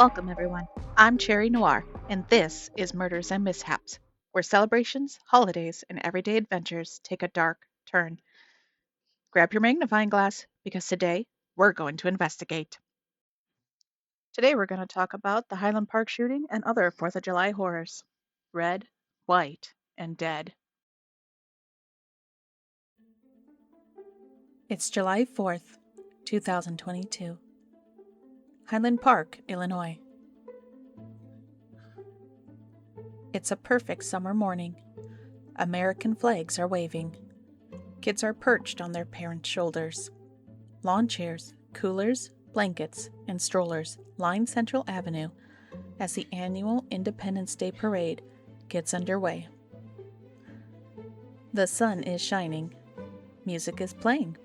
Welcome, everyone. I'm Cherry Noir, and this is Murders and Mishaps, where celebrations, holidays, and everyday adventures take a dark turn. Grab your magnifying glass, because today we're going to investigate. Today we're going to talk about the Highland Park shooting and other 4th of July horrors. Red, white, and dead. It's July 4th, 2022. Highland Park, Illinois. It's a perfect summer morning. American flags are waving. Kids are perched on their parents' shoulders. Lawn chairs, coolers, blankets, and strollers line Central Avenue as the annual Independence Day Parade gets underway. The sun is shining. Music is playing.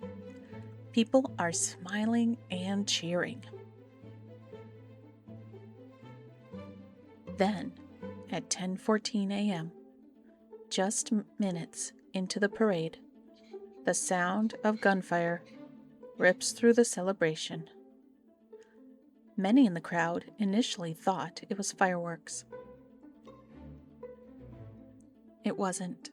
People are smiling and cheering. Then, at 10:14 a.m., just minutes into the parade, the sound of gunfire rips through the celebration. Many in the crowd initially thought it was fireworks. It wasn't.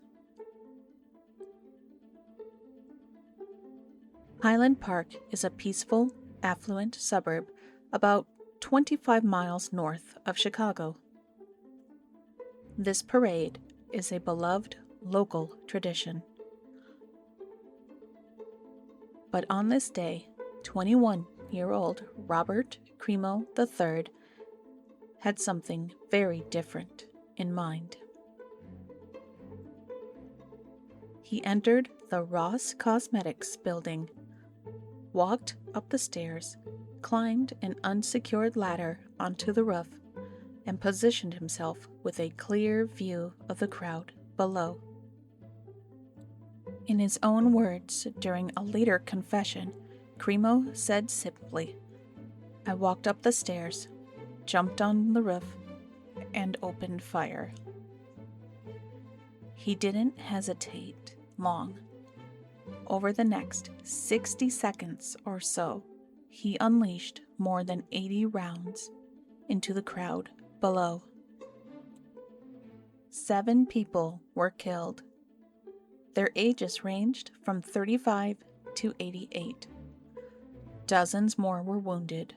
Highland Park is a peaceful, affluent suburb about 25 miles north of Chicago. This parade is a beloved local tradition. But on this day, 21-year-old Robert Cremo III had something very different in mind. He entered the Ross Cosmetics building, walked up the stairs, climbed an unsecured ladder onto the roof, and positioned himself with a clear view of the crowd below. In his own words during a later confession, Cremo said simply, "I walked up the stairs, jumped on the roof, and opened fire." He didn't hesitate long. Over the next 60 seconds or so, he unleashed more than 80 rounds into the crowd below. 7 people were killed. Their ages ranged from 35 to 88. Dozens more were wounded.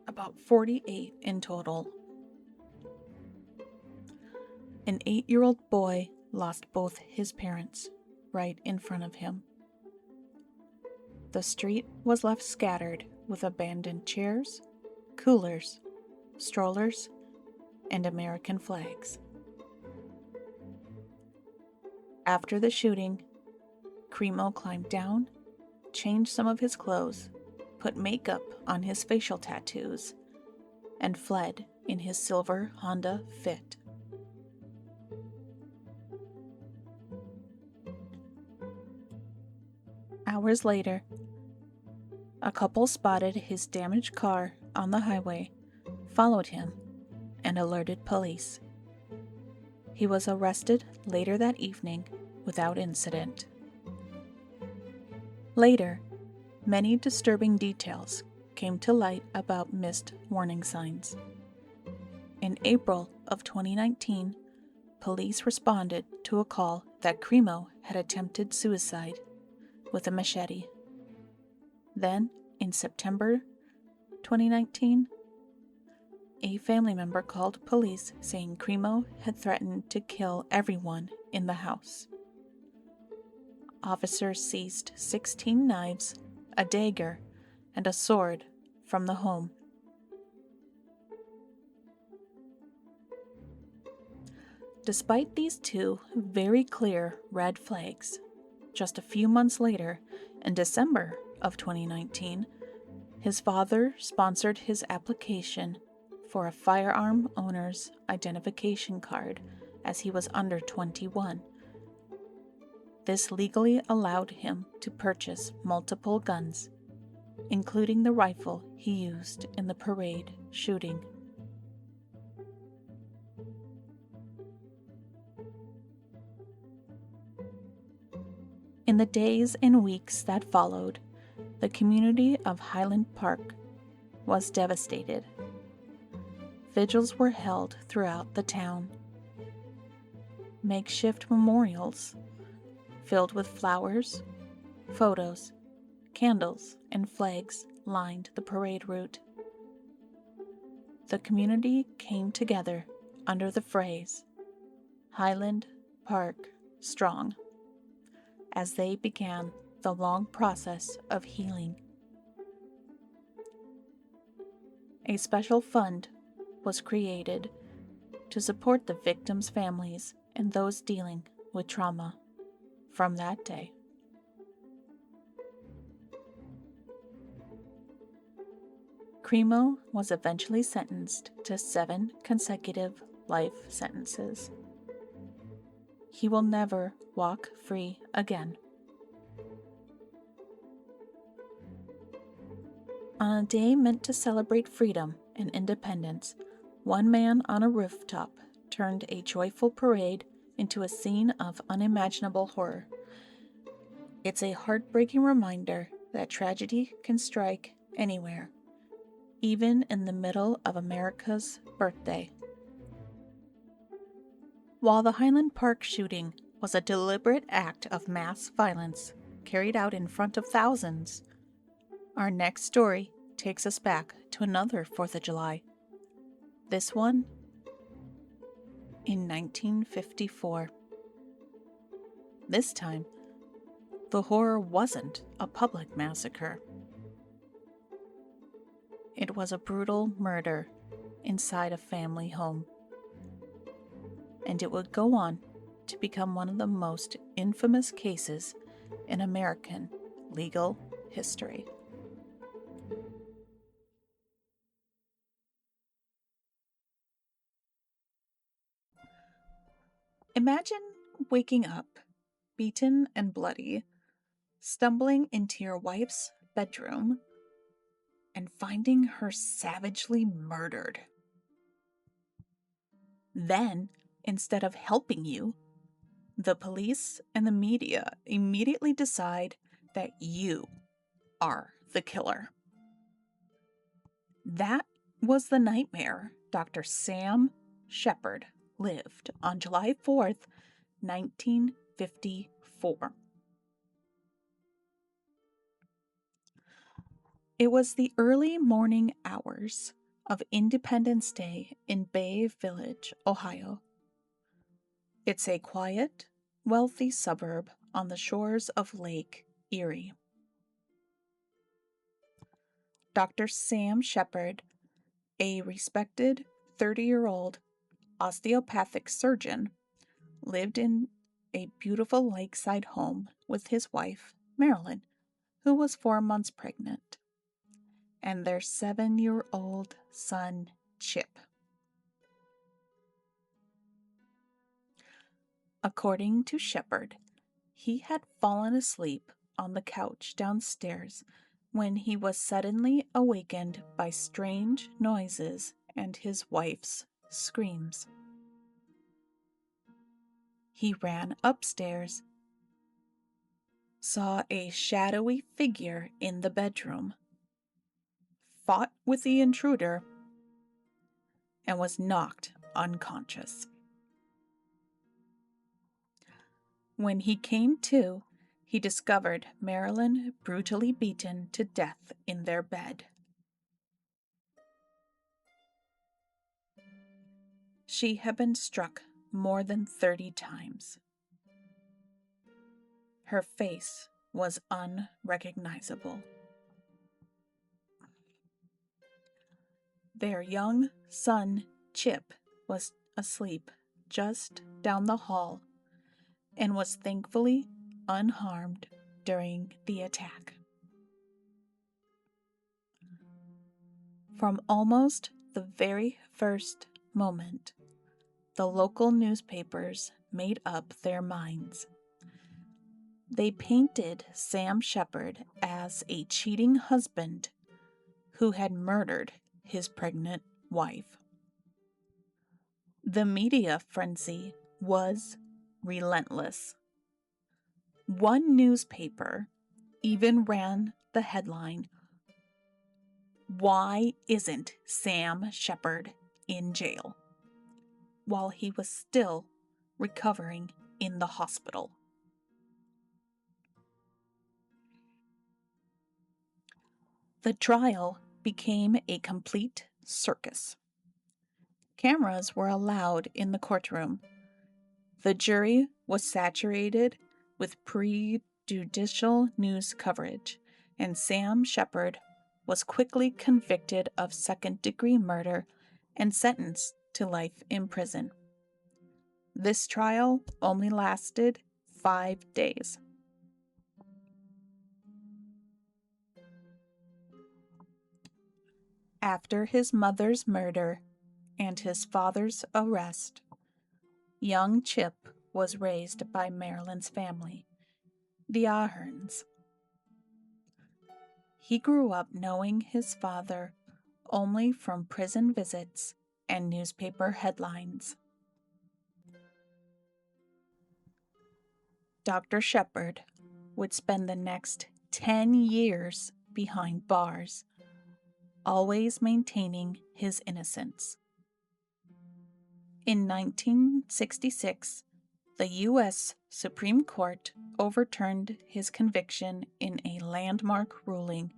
About 48 in total. An 8-year-old boy lost both his parents right in front of him. The street was left scattered with abandoned chairs, coolers, strollers, and American flags. After the shooting, Cremo climbed down, changed some of his clothes, put makeup on his facial tattoos, and fled in his silver Honda Fit. Hours later, a couple spotted his damaged car on the highway, followed him, and alerted police. He was arrested later that evening without incident. Later, many disturbing details came to light about missed warning signs. In April of 2019, police responded to a call that Cremo had attempted suicide with a machete. Then, in September 2019, a family member called police saying Cremo had threatened to kill everyone in the house. Officers seized 16 knives, a dagger, and a sword from the home. Despite these two very clear red flags, just a few months later, in December of 2019, his father sponsored his application for a firearm owner's identification card as he was under 21. This legally allowed him to purchase multiple guns, including the rifle he used in the parade shooting. In the days and weeks that followed, the community of Highland Park was devastated vigils were held throughout the town. Makeshift memorials filled with flowers, photos, candles, and flags lined the parade route. The community came together under the phrase, Highland Park Strong, as they began the long process of healing. A special fund was created to support the victims' families and those dealing with trauma from that day. Cremo was eventually sentenced to 7 consecutive life sentences. He will never walk free again. On a day meant to celebrate freedom and independence, one man on a rooftop turned a joyful parade into a scene of unimaginable horror. It's a heartbreaking reminder that tragedy can strike anywhere, even in the middle of America's birthday. While the Highland Park shooting was a deliberate act of mass violence carried out in front of thousands, our next story takes us back to another 4th of July. This one in 1954. This time, the horror wasn't a public massacre. It was a brutal murder inside a family home. And it would go on to become one of the most infamous cases in American legal history. Imagine waking up, beaten and bloody, stumbling into your wife's bedroom, and finding her savagely murdered. Then, instead of helping you, the police and the media immediately decide that you are the killer. That was the nightmare Dr. Sam Shepard lived on July 4th, 1954. It was the early morning hours of Independence Day in Bay Village, Ohio. It's a quiet, wealthy suburb on the shores of Lake Erie. Dr. Sam Shepard, a respected 30-year-old osteopathic surgeon, lived in a beautiful lakeside home with his wife, Marilyn, who was 4 months pregnant, and their 7-year-old son, Chip. According to Shepard, he had fallen asleep on the couch downstairs when he was suddenly awakened by strange noises and his wife's screams. He ran upstairs, saw a shadowy figure in the bedroom, fought with the intruder, and was knocked unconscious. When he came to, he discovered Marilyn brutally beaten to death in their bed. She had been struck more than 30 times. Her face was unrecognizable. Their young son, Chip, was asleep just down the hall and was thankfully unharmed during the attack. From almost the very first moment, the local newspapers made up their minds. They painted Sam Shepard as a cheating husband who had murdered his pregnant wife. The media frenzy was relentless. One newspaper even ran the headline, "Why isn't Sam Shepard in jail, while he was still recovering in the hospital. The trial became a complete circus. Cameras were allowed in the courtroom. The jury was saturated with pre-judicial news coverage, and Sam Shepard was quickly convicted of second-degree murder and sentenced to life in prison. This trial only lasted 5 days. After his mother's murder and his father's arrest, young Chip was raised by Marilyn's family, the Aherns. He grew up knowing his father only from prison visits and newspaper headlines. Dr. Shepard would spend the next 10 years behind bars, always maintaining his innocence. In 1966, the U.S. Supreme Court overturned his conviction in a landmark ruling,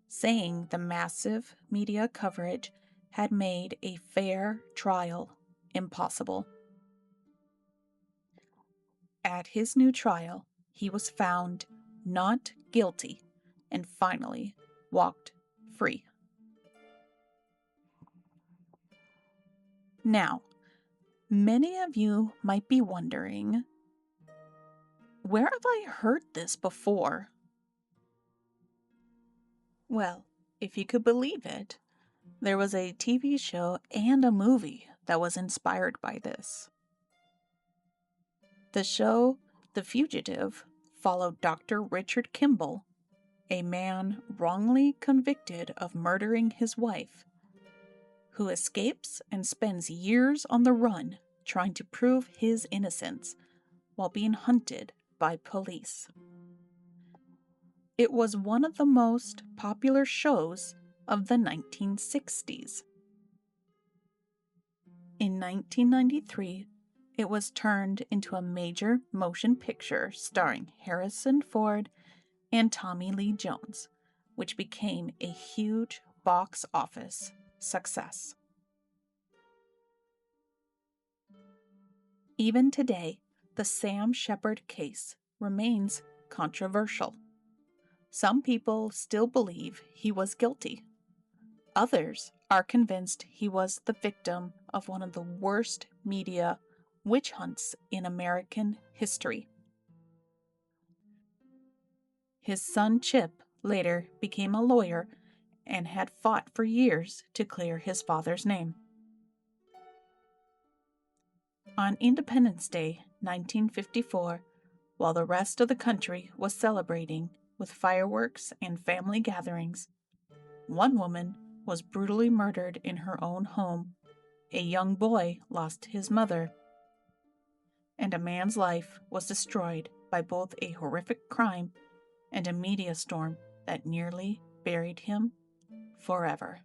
saying the massive media coverage had made a fair trial impossible. At his new trial, he was found not guilty and finally walked free. Now, many of you might be wondering, where have I heard this before? Well, if you could believe it, there was a TV show and a movie that was inspired by this. The show, The Fugitive, followed Dr. Richard Kimball, a man wrongly convicted of murdering his wife, who escapes and spends years on the run trying to prove his innocence while being hunted by police. It was one of the most popular shows of the 1960s. In 1993, it was turned into a major motion picture starring Harrison Ford and Tommy Lee Jones, which became a huge box office success. Even today, the Sam Shepard case remains controversial. Some people still believe he was guilty. Others are convinced he was the victim of one of the worst media witch hunts in American history. His son Chip later became a lawyer and had fought for years to clear his father's name. On Independence Day, 1954, while the rest of the country was celebrating with fireworks and family gatherings, one woman was brutally murdered in her own home, a young boy lost his mother, and a man's life was destroyed by both a horrific crime and a media storm that nearly buried him forever.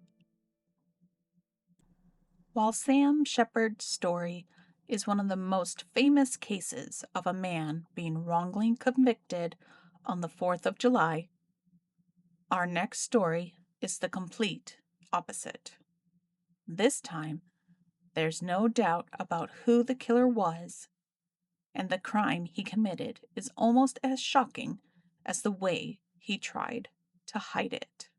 While Sam Shepard's story is one of the most famous cases of a man being wrongly convicted on the 4th of July, our next story is the complete opposite. This time, there's no doubt about who the killer was, and the crime he committed is almost as shocking as the way he tried to hide it.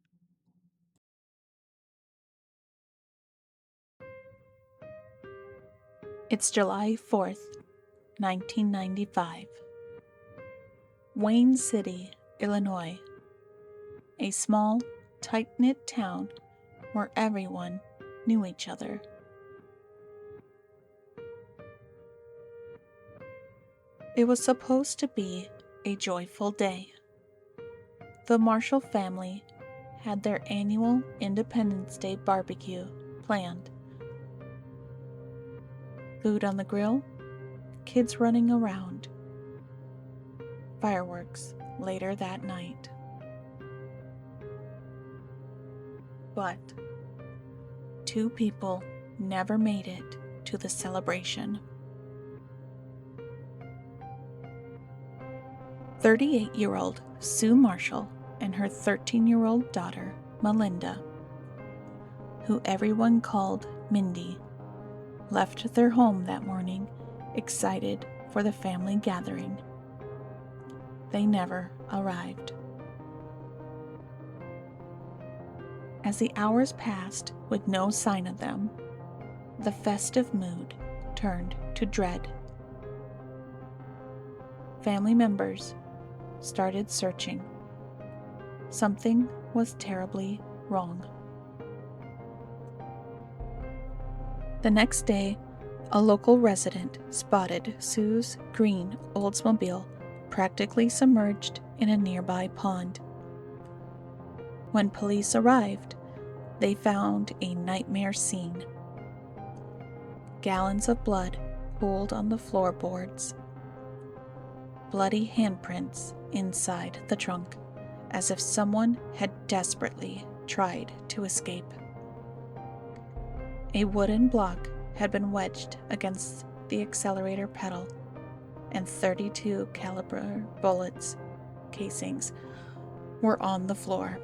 It's July 4th, 1995. Wayne City, Illinois. A small, tight-knit town where everyone knew each other. It was supposed to be a joyful day. The Marshall family had their annual Independence Day barbecue planned. Food on the grill, kids running around. Fireworks later that night. But two people never made it to the celebration. 38-year-old Sue Marshall and her 13-year-old daughter, Melinda, who everyone called Mindy, left their home that morning excited for the family gathering. They never arrived. As the hours passed with no sign of them, the festive mood turned to dread. Family members started searching. Something was terribly wrong. The next day, a local resident spotted Sue's green Oldsmobile practically submerged in a nearby pond. When police arrived, they found a nightmare scene. Gallons of blood pooled on the floorboards. Bloody handprints inside the trunk, as if someone had desperately tried to escape. A wooden block had been wedged against the accelerator pedal, and .32 caliber bullets casings were on the floor.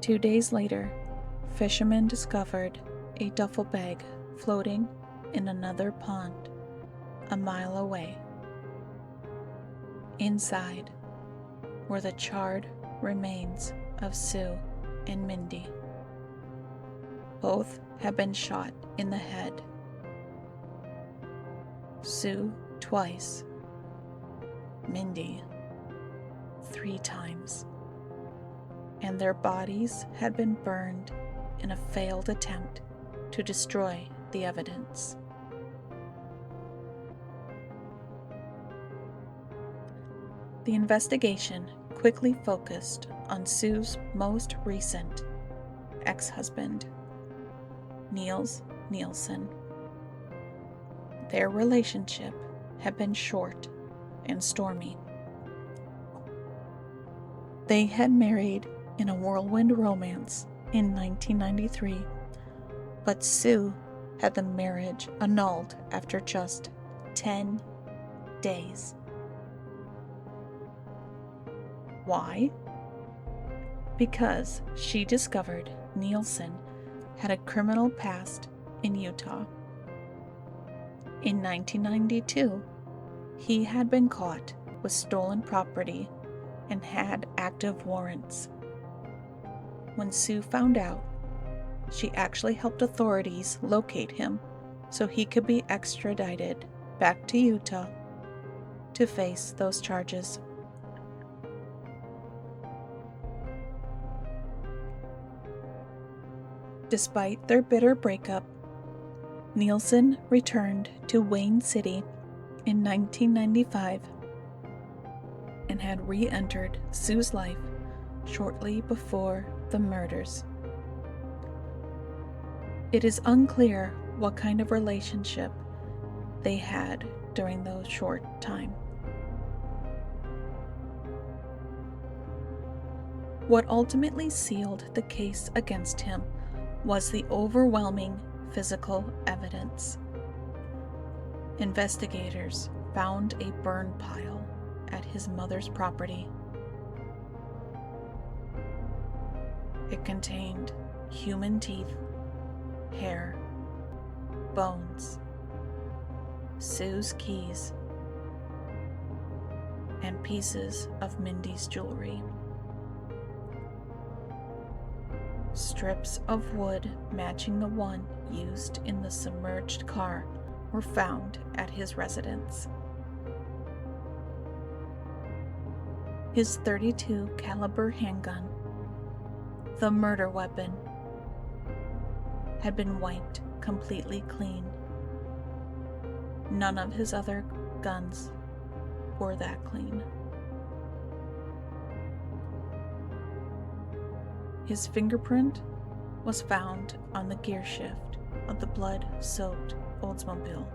Two days later, fishermen discovered a duffel bag floating in another pond a mile away. Inside were the charred remains of Sue and Mindy. Both had been shot in the head. Sue twice, Mindy 3 times, and their bodies had been burned in a failed attempt to destroy the evidence. The investigation quickly focused on Sue's most recent ex-husband, Niels Nielsen. Their relationship had been short and stormy. They had married in a whirlwind romance in 1993, but Sue had the marriage annulled after just 10 days. Why? Because she discovered Nielsen had a criminal past in Utah. In 1992, he had been caught with stolen property and had active warrants. When Sue found out, she actually helped authorities locate him so he could be extradited back to Utah to face those charges. Despite their bitter breakup, Nielsen returned to Wayne City in 1995 and had re-entered Sue's life shortly before the murders. It is unclear what kind of relationship they had during those short time. What ultimately sealed the case against him was the overwhelming physical evidence. Investigators found a burn pile at his mother's property. It contained human teeth, hair, bones, Sue's keys, and pieces of Mindy's jewelry. Strips of wood matching the one used in the submerged car were found at his residence. His .32 caliber handgun, the murder weapon, had been wiped completely clean. None of his other guns were that clean. His fingerprint was found on the gear shift of the blood-soaked Oldsmobile.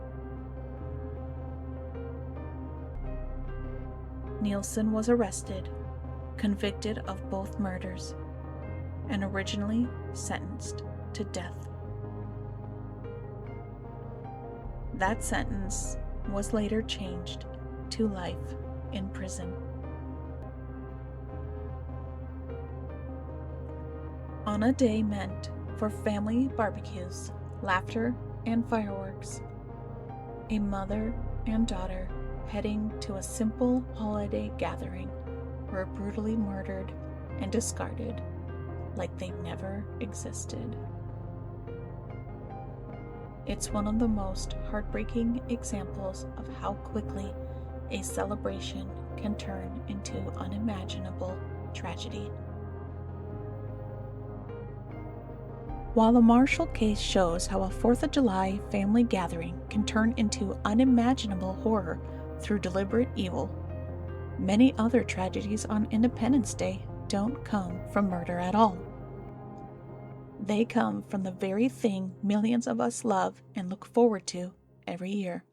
Nielsen was arrested convicted of both murders, and originally sentenced to death. That sentence was later changed to life in prison. On a day meant for family barbecues, laughter, and fireworks, a mother and daughter heading to a simple holiday gathering were brutally murdered and discarded like they never existed. It's one of the most heartbreaking examples of how quickly a celebration can turn into unimaginable tragedy. While the Marshall case shows how a 4th of July family gathering can turn into unimaginable horror through deliberate evil, many other tragedies on Independence Day don't come from murder at all. They come from the very thing millions of us love and look forward to every year: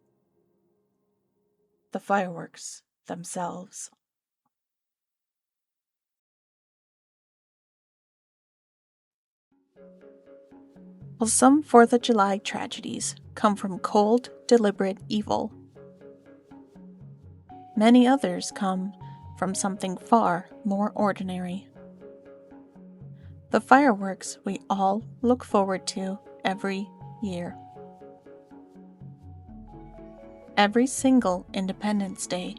the fireworks themselves. While some 4th of July tragedies come from cold, deliberate evil, many others come from something far more ordinary: the fireworks we all look forward to every year. Every single Independence Day,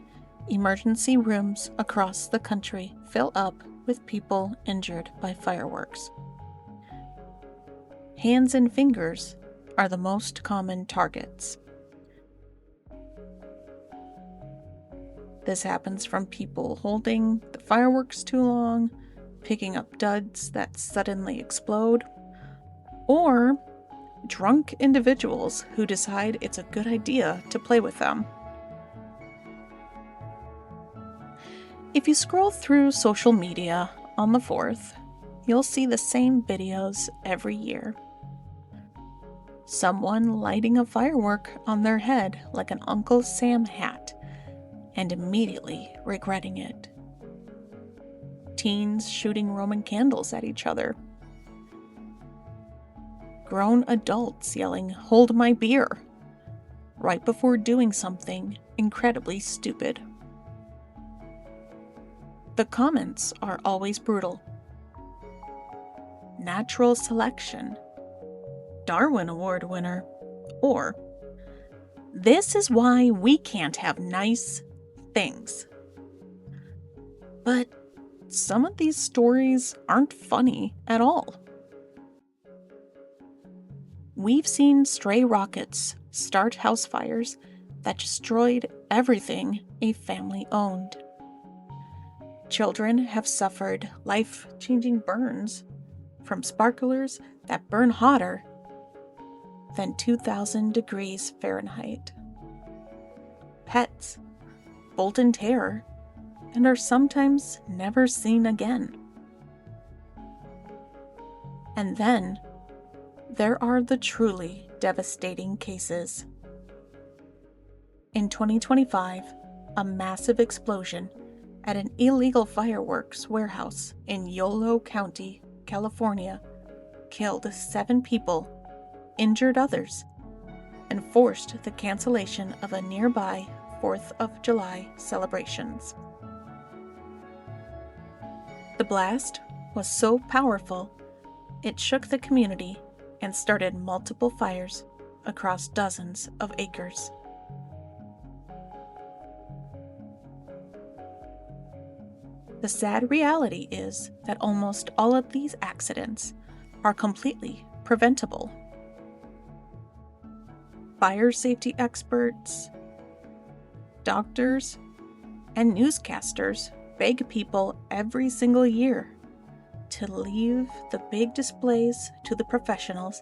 emergency rooms across the country fill up with people injured by fireworks. Hands and fingers are the most common targets. This happens from people holding the fireworks too long, picking up duds that suddenly explode, or drunk individuals who decide it's a good idea to play with them. If you scroll through social media on the 4th, you'll see the same videos every year. Someone lighting a firework on their head like an Uncle Sam hat and immediately regretting it. Teens shooting Roman candles at each other. Grown adults yelling, "Hold my beer," right before doing something incredibly stupid. The comments are always brutal. Natural selection, Darwin Award winner, or "This is why we can't have nice things." But some of these stories aren't funny at all. We've seen stray rockets start house fires that destroyed everything a family owned. Children have suffered life-changing burns from sparklers that burn hotter than 2,000 degrees Fahrenheit. Pets bolt in terror and are sometimes never seen again. And then there are the truly devastating cases. In 2025, a massive explosion at an illegal fireworks warehouse in Yolo County, California, killed 7 people, injured others, and forced the cancellation of a nearby 4th of July celebrations. The blast was so powerful, it shook the community and started multiple fires across dozens of acres. The sad reality is that almost all of these accidents are completely preventable. Fire safety experts, doctors, and newscasters beg people every single year to leave the big displays to the professionals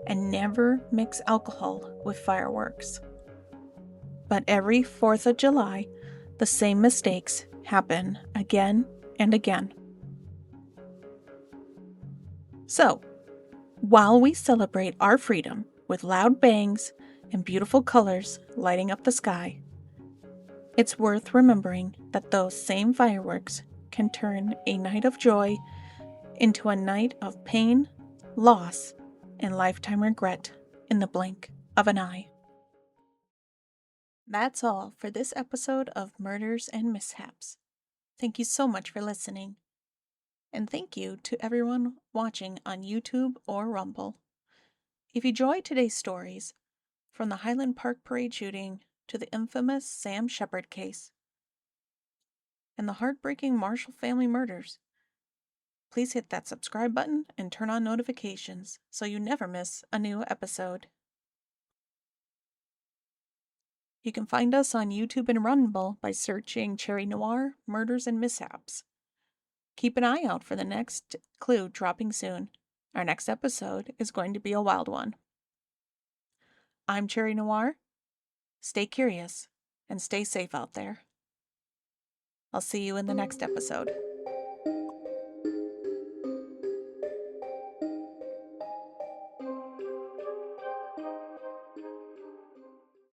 and never mix alcohol with fireworks. But every 4th of July, the same mistakes happen again and again. So, while we celebrate our freedom with loud bangs and beautiful colors lighting up the sky, it's worth remembering that those same fireworks can turn a night of joy into a night of pain, loss, and lifetime regret in the blink of an eye. That's all for this episode of Murders and Mishaps. Thank you so much for listening. And thank you to everyone watching on YouTube or Rumble. If you enjoyed today's stories, from the Highland Park Parade shooting to the infamous Sam Shepard case and the heartbreaking Marshall family murders, please hit that subscribe button and turn on notifications so you never miss a new episode. You can find us on YouTube and Rumble by searching Cherry Noir, Murders and Mishaps. Keep an eye out for the next clue dropping soon. Our next episode is going to be a wild one. I'm Cherry Noir. Stay curious and stay safe out there. I'll see you in the next episode.